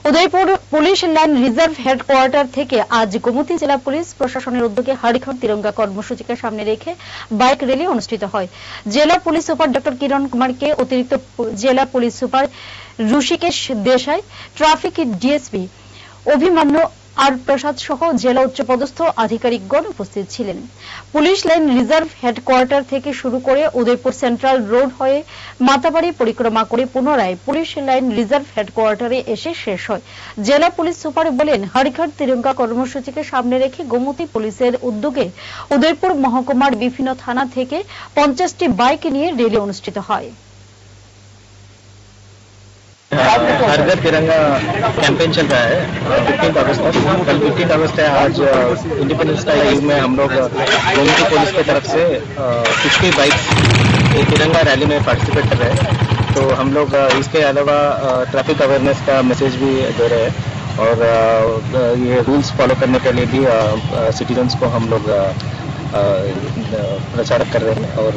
Udaipur police line reserve headquarter থেকে আজ গোমতী জেলা পুলিশ প্রশাসনের উদ্যোগে হাড়িঘর তিরঙ্গা কর্মসূচিকে সামনে রেখে বাইক র্যালি অনুষ্ঠিত হয়। জেলা পুলিশ সুপার ডক্টর কিরণ কুমারকে, অতিরিক্ত জেলা police super Rishikesh Desai, traffic DSP Abhimanyu আর প্রসাদ সহ জেলা উচ্চপদস্থ আধিকারিকগণ উপস্থিত ছিলেন। পুলিশ লাইন রিজার্ভ হেডকোয়ার্টার থেকে শুরু করে উদয়পুর সেন্ট্রাল রোড হয়ে মাতাবাড়ি পরিক্রমা করে পুনরায় পুলিশ লাইন রিজার্ভ হেডকোয়ার্টারে এসে শেষ হয়। জেলা পুলিশ সুপার বলেন, হাড়িঘর তিরঙ্গা কর্মসূচিকে সামনে রেখে গোমতী পুলিশের উদ্যোগে উদয়পুর মহকুমার বিভিন্ন থানা থেকে 50টি বাইক নিয়ে র্যালি অনুষ্ঠিত হয়। हर घर तिरंगा कैंपेन चल रहा है 15 अगस्त तक। कल 15 अगस्त है। आज इंडिपेंडेंस डे में हम लोग गोमती पुलिस की तरफ से कुछ भी बाइक्स तिरंगा रैली में पार्टिसिपेट कर रहे हैं। तो हम लोग इसके अलावा ट्रैफिक अवेयरनेस का मैसेज भी दे रहे हैं और ये रूल्स फॉलो करने के लिए भी सिटीजन्स को हम लोग प्रचारक कर रहे हैं और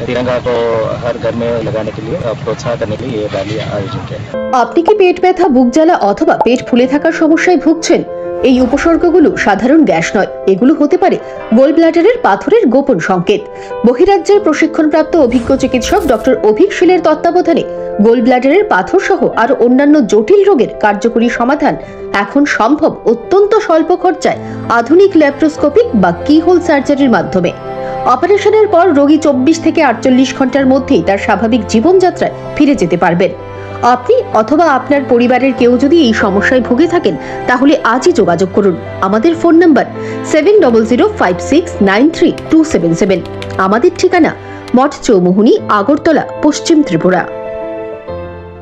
तिरंगा को हर घर में लगाने के लिए प्रोत्साहन करने के लिए ये रैली आयोजित किया। আপনি কি পেট ব্যথা, বুক জ্বালা অথবা পেট ফুলে থাকার সমস্যায় ভুগছেন? এই উপসর্গগুলো সাধারণ গ্যাস নয়, এগুলো হতে পারে গোল ব্লাডারের পাথরের গোপন সংকেত। বহিরাজ্যের প্রশিক্ষণপ্রাপ্ত অভিজ্ঞ চিকিৎসক ডক্টর অভিক শীলের তত্ত্বাবধানে গোল ব্লাডারের পাথর সহ আরো অন্যান্য জটিল রোগের কার্যকরী সমাধান এখন সম্ভব অত্যন্ত স্বল্প খরচায় আধুনিক ল্যাপ্রোস্কোপিক বা কিহোল সার্জারির মাধ্যমে। অপারেশনের পর রোগী 24 থেকে 48 ঘন্টার মধ্যেই তার স্বাভাবিক জীবনযাত্রায় ফিরে যেতে পারবেন। আপনি অথবা আপনার পরিবারের কেউ যদি এই সমস্যায় ভুগে থাকেন তাহলে আজই যোগাযোগ করুন। আমাদের ফোন নাম্বার 7005693277। আমাদের ঠিকানা মঠ চৌমুহনী, আগরতলা, পশ্চিম ত্রিপুরা।